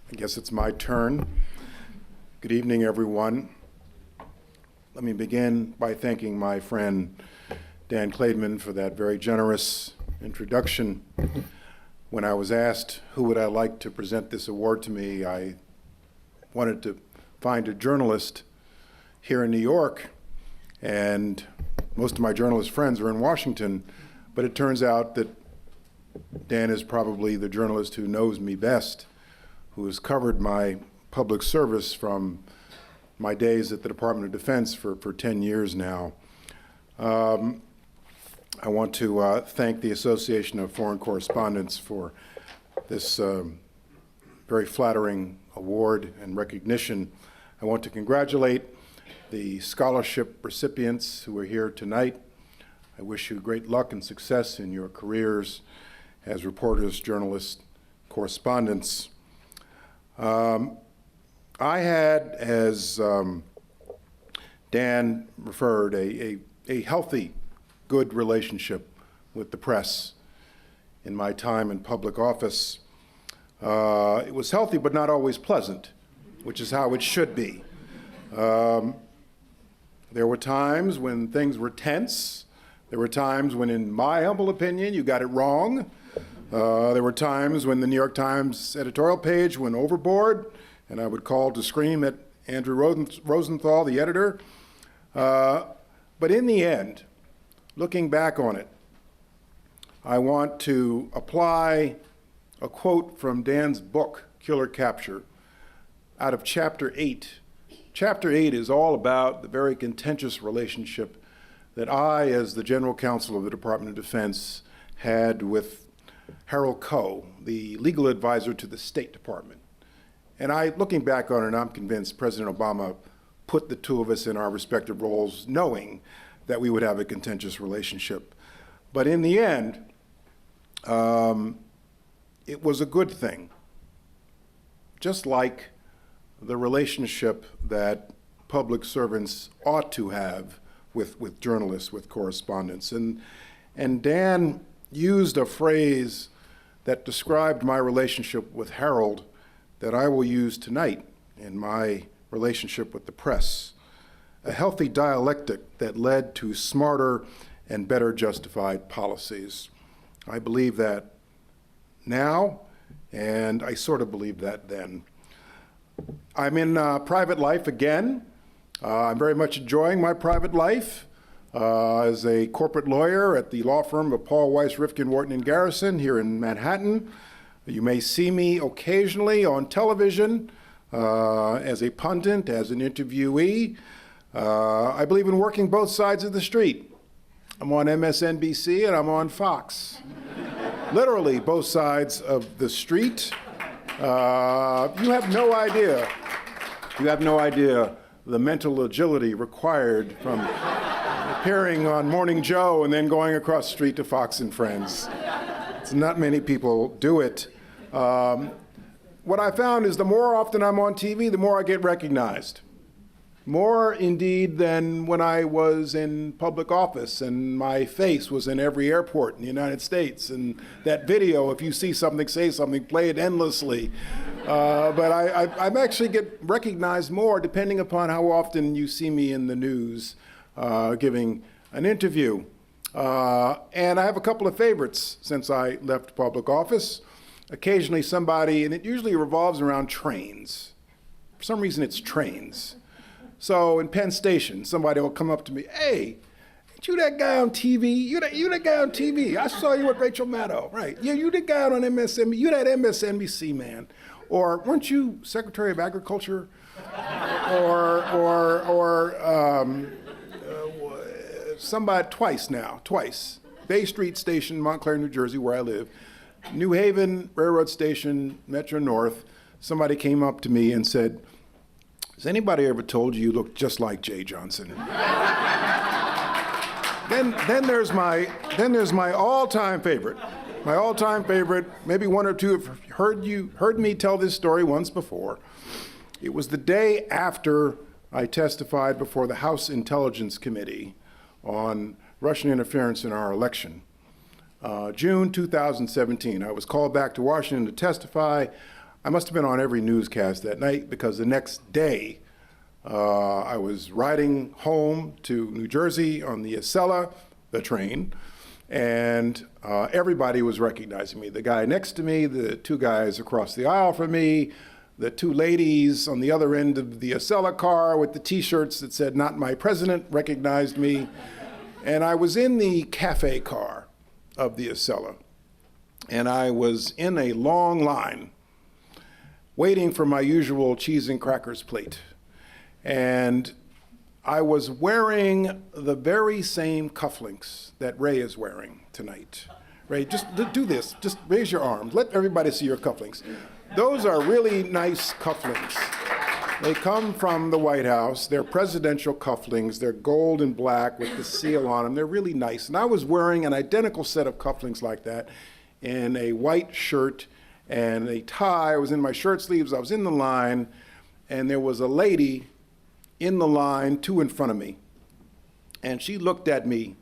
I guess it's my turn. Good evening, everyone. Let me begin by thanking my friend Dan Klaidman for that very generous introduction. When I was asked who would I like to present this award to me, I wanted to find a journalist here in New York, and most of my journalist friends are in Washington, but it turns out that Dan is probably the journalist who knows me best, who has covered my public service from my days at the Department of Defense for 10 years now. I want to thank the Association of Foreign Correspondents for this very flattering award and recognition. I want to congratulate the scholarship recipients who are here tonight. I wish you great luck and success in your careers as reporters, journalists, correspondents. I had, as Dan referred, a healthy, good relationship with the press in my time in public office. It was healthy but not always pleasant, which is how it should be. There were times when things were tense. There were times when, in my humble opinion, you got it wrong. There were times when the New York Times editorial page went overboard, and I would call to scream at Andrew Rosenthal, the editor. But in the end, looking back on it, I want to apply a quote from Dan's book, Killer Capture, out of Chapter 8. Chapter 8 is all about the very contentious relationship that I, as the General Counsel of the Department of Defense, had with Harold Koh, the legal advisor to the State Department. And looking back on it, I'm convinced President Obama put the two of us in our respective roles knowing that we would have a contentious relationship. But in the end, it was a good thing, just like the relationship that public servants ought to have with journalists, with correspondents. And Dan used a phrase that described my relationship with Harold that I will use tonight in my relationship with the press. A healthy dialectic that led to smarter and better justified policies. I believe that now, and I sort of believed that then. I'm in private life again. I'm very much enjoying my private life as a corporate lawyer at the law firm of Paul, Weiss, Rifkin, Wharton, and Garrison here in Manhattan. You may see me occasionally on television as a pundit, as an interviewee. I believe in working both sides of the street. I'm on MSNBC and I'm on Fox. Literally both sides of the street. You have no idea the mental agility required from appearing on Morning Joe and then going across the street to Fox and Friends. It's not many people do it. What I found is the more often I'm on TV, the more I get recognized. More indeed than when I was in public office and my face was in every airport in the United States. And that video, if you see something, say something, play it endlessly. But I actually get recognized more depending upon how often you see me in the news giving an interview. And I have a couple of favorites since I left public office. Occasionally somebody, and it usually revolves around trains. For some reason it's trains. So in Penn Station, somebody will come up to me, "Hey, ain't you that guy on TV? You that guy on TV. I saw you with Rachel Maddow." Right, yeah, you the guy on MSNBC, you that MSNBC man. Or weren't you Secretary of Agriculture? Somebody, twice. Bay Street Station, Montclair, New Jersey, where I live. New Haven Railroad Station, Metro North, somebody came up to me and said, "Has anybody ever told you look just like Jeh Johnson?" then there's my all-time favorite. My all-time favorite, maybe one or two have heard me tell this story once before. It was the day after I testified before the House Intelligence Committee on Russian interference in our election. June 2017, I was called back to Washington to testify. I must have been on every newscast that night, because the next day I was riding home to New Jersey on the Acela, the train, and everybody was recognizing me. The guy next to me, the two guys across the aisle from me, the two ladies on the other end of the Acela car with the T-shirts that said, "Not my president," recognized me. And I was in the cafe car of the Acela, and I was in a long line waiting for my usual cheese and crackers plate. And I was wearing the very same cufflinks that Ray is wearing tonight. Ray, just do this. Just raise your arms. Let everybody see your cufflinks. Those are really nice cufflinks. They come from the White House. They're presidential cufflinks. They're gold and black with the seal on them. They're really nice. And I was wearing an identical set of cufflinks like that in a white shirt and a tie. I was in my shirt sleeves. I was in the line, and there was a lady in the line, two in front of me. And she looked at me,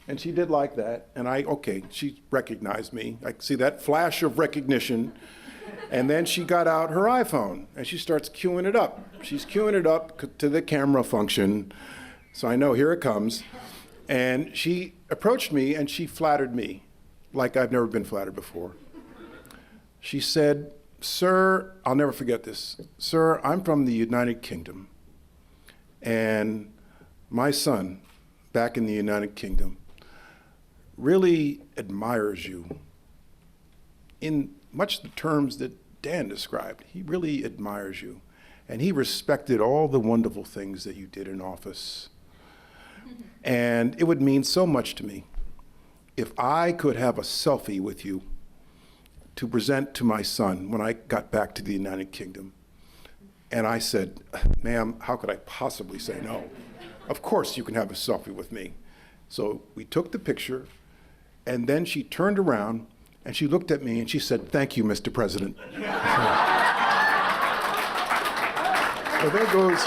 and she did like that. And okay, she recognized me. I see that flash of recognition. And then she got out her iPhone, and she starts queuing it up. She's queuing it up to the camera function. So I know, here it comes. And she approached me, and she flattered me like I've never been flattered before. She said, "Sir," I'll never forget this, "Sir, I'm from the United Kingdom. And my son, back in the United Kingdom, really admires you in much the terms that Dan described. He really admires you. And he respected all the wonderful things that you did in office. And it would mean so much to me if I could have a selfie with you to present to my son when I got back to the United Kingdom." And I said, "Ma'am, how could I possibly say no? Of course you can have a selfie with me." So we took the picture, and then she turned around and she looked at me and she said, "Thank you, Mr. President." So there goes.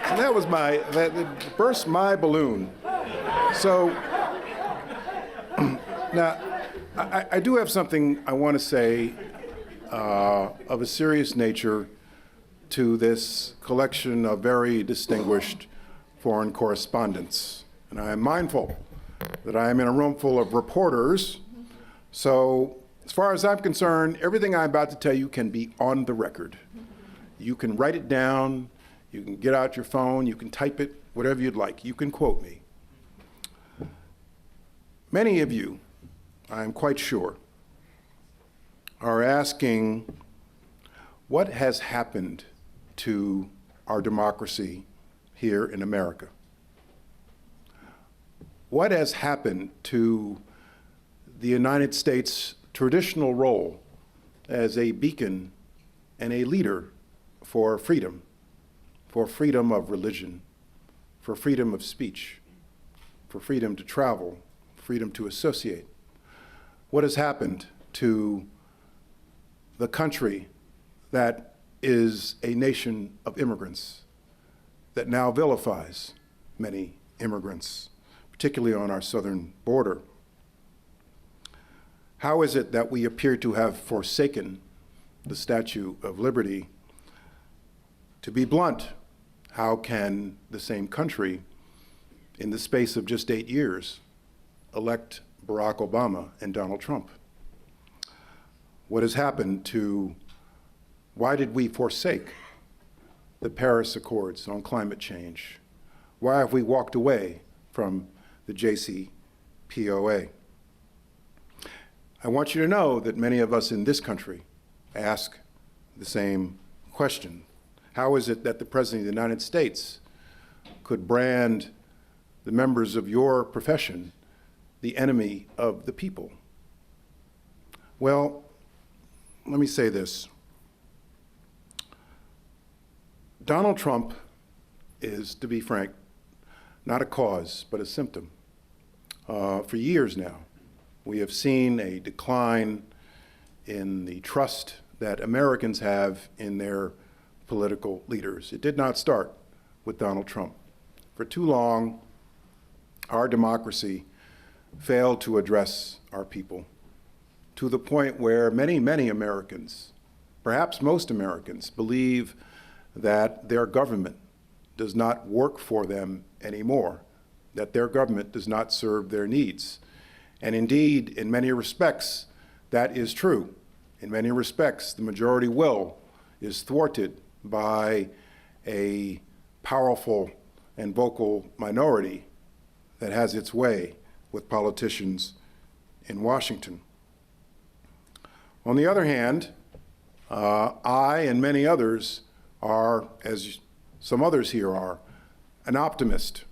And that was that burst my balloon. So now, I do have something I want to say of a serious nature to this collection of very distinguished foreign correspondents. And I am mindful that I am in a room full of reporters. So as far as I'm concerned, everything I'm about to tell you can be on the record. You can write it down, you can get out your phone, you can type it, whatever you'd like. You can quote me. Many of you, I'm quite sure, are asking, what has happened to our democracy here in America? What has happened to the United States' traditional role as a beacon and a leader for freedom of religion, for freedom of speech, for freedom to travel, freedom to associate? What has happened to the country that is a nation of immigrants, that now vilifies many immigrants, particularly on our southern border? How is it that we appear to have forsaken the Statue of Liberty? To be blunt, how can the same country, in the space of just 8 years, elect Barack Obama and Donald Trump? What has happened to, why did we forsake the Paris Accords on climate change? Why have we walked away from the JCPOA? I want you to know that many of us in this country ask the same question. How is it that the President of the United States could brand the members of your profession the enemy of the people? Well, let me say this. Donald Trump is, to be frank, not a cause, but a symptom. For years now, we have seen a decline in the trust that Americans have in their political leaders. It did not start with Donald Trump. For too long, our democracy failed to address our people. to the point where many, many Americans, perhaps most Americans, believe that their government does not work for them anymore, that their government does not serve their needs. And indeed, in many respects, that is true. In many respects, the majority will is thwarted by a powerful and vocal minority that has its way with politicians in Washington. On the other hand, I and many others are, as some others here are, an optimist.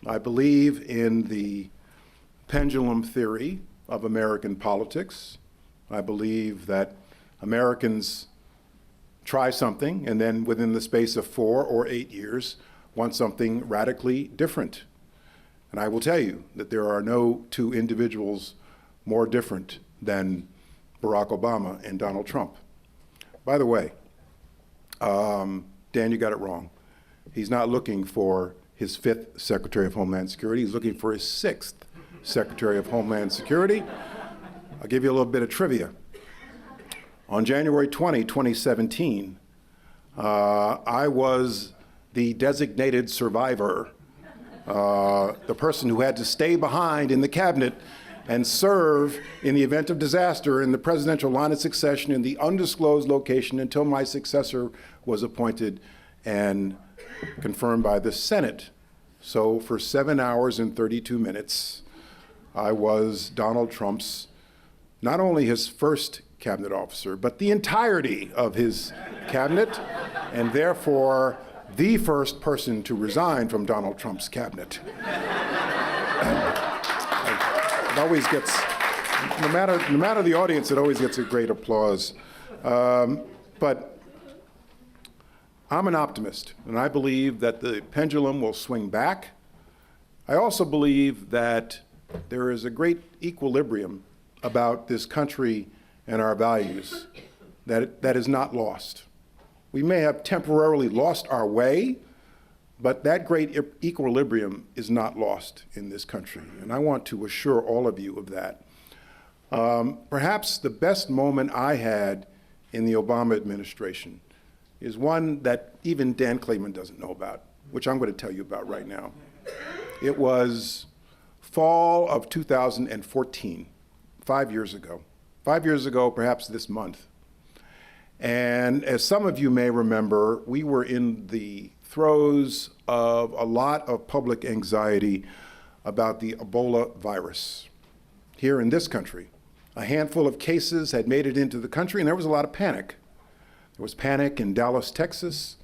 I believe in the pendulum theory of American politics. I believe that Americans try something and then within the space of 4 or 8 years want something radically different. And I will tell you that there are no two individuals more different than Barack Obama and Donald Trump. By the way, Dan, you got it wrong. He's not looking for his 5th Secretary of Homeland Security. He's looking for his 6th Secretary of Homeland Security. I'll give you a little bit of trivia. On January 20, 2017, I was the designated survivor, the person who had to stay behind in the cabinet and serve in the event of disaster in the presidential line of succession in the undisclosed location until my successor was appointed and confirmed by the Senate. So for 7 hours and 32 minutes, I was Donald Trump's, not only his first cabinet officer, but the entirety of his cabinet, and therefore the first person to resign from Donald Trump's cabinet. It always gets, no matter the audience, it always gets a great applause. But I'm an optimist, and I believe that the pendulum will swing back. I also believe that there is a great equilibrium about this country and our values that is not lost. We may have temporarily lost our way, but that great equilibrium is not lost in this country, and I want to assure all of you of that. Perhaps the best moment I had in the Obama administration is one that even Dan Clayman doesn't know about, which I'm going to tell you about right now. It was fall of 2014, 5 years ago. 5 years ago, perhaps this month. And as some of you may remember, we were in the throes of a lot of public anxiety about the Ebola virus here in this country. A handful of cases had made it into the country, and there was a lot of panic. There was panic in Dallas, Texas,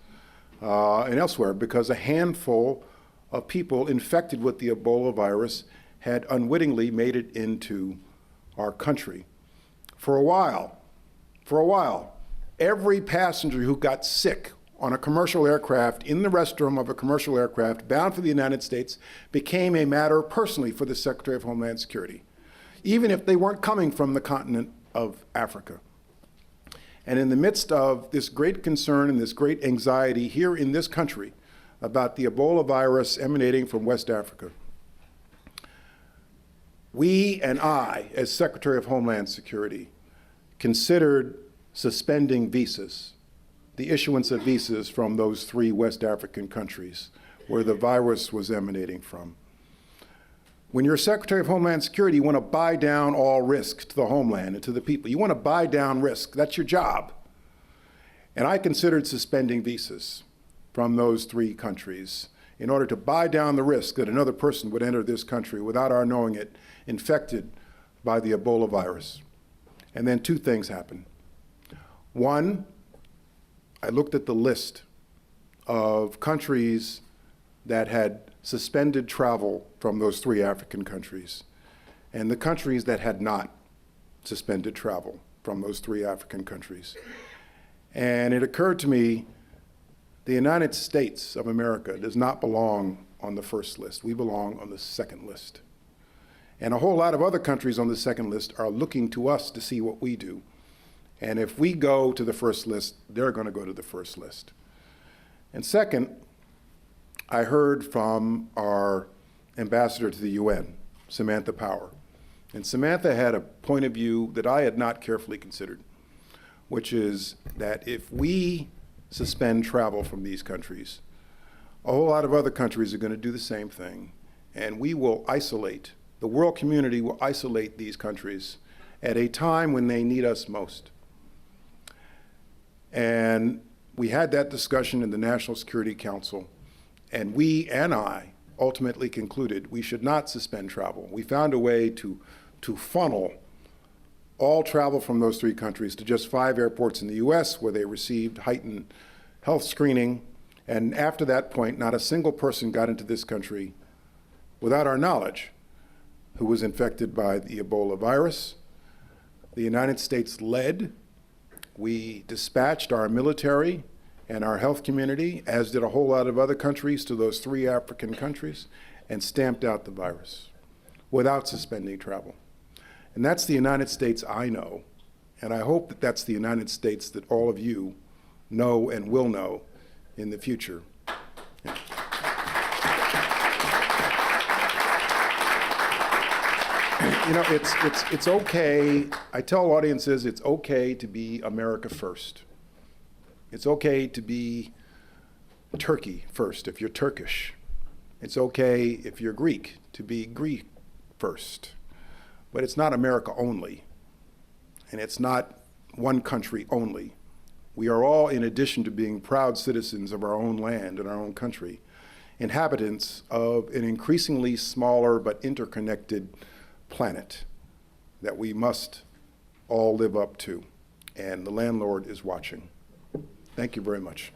and elsewhere, because a handful of people infected with the Ebola virus had unwittingly made it into our country. For a while, every passenger who got sick on a commercial aircraft, in the restroom of a commercial aircraft bound for the United States, became a matter personally for the Secretary of Homeland Security, even if they weren't coming from the continent of Africa. And in the midst of this great concern and this great anxiety here in this country about the Ebola virus emanating from West Africa, we and I, as Secretary of Homeland Security, considered suspending visas, the issuance of visas from those 3 West African countries where the virus was emanating from. When you're Secretary of Homeland Security, you want to buy down all risk to the homeland and to the people. You want to buy down risk. That's your job. And I considered suspending visas from those 3 countries in order to buy down the risk that another person would enter this country without our knowing it, infected by the Ebola virus. And then 2 things happened. One, I looked at the list of countries that had suspended travel from those 3 African countries, and the countries that had not suspended travel from those 3 African countries. And it occurred to me, the United States of America does not belong on the first list. We belong on the second list. And a whole lot of other countries on the second list are looking to us to see what we do. And if we go to the first list, they're going to go to the first list. And second, I heard from our ambassador to the UN, Samantha Power. And Samantha had a point of view that I had not carefully considered, which is that if we suspend travel from these countries, a whole lot of other countries are going to do the same thing, and we will isolate, the world community will isolate these countries at a time when they need us most. And we had that discussion in the National Security Council, and we and I ultimately concluded we should not suspend travel. We found a way to funnel all travel from those 3 countries to just 5 airports in the US where they received heightened health screening. And after that point, not a single person got into this country without our knowledge who was infected by the Ebola virus. The United States led. We dispatched our military and our health community, as did a whole lot of other countries, to those 3 African countries and stamped out the virus without suspending travel. And that's the United States I know, and I hope that that's the United States that all of you know and will know in the future. Yeah. You know, it's okay, I tell audiences it's okay to be America first. It's okay to be Turkey first if you're Turkish. It's okay if you're Greek to be Greek first. But it's not America only, and it's not one country only. We are all, in addition to being proud citizens of our own land and our own country, inhabitants of an increasingly smaller but interconnected planet that we must all live up to, and the landlord is watching. Thank you very much.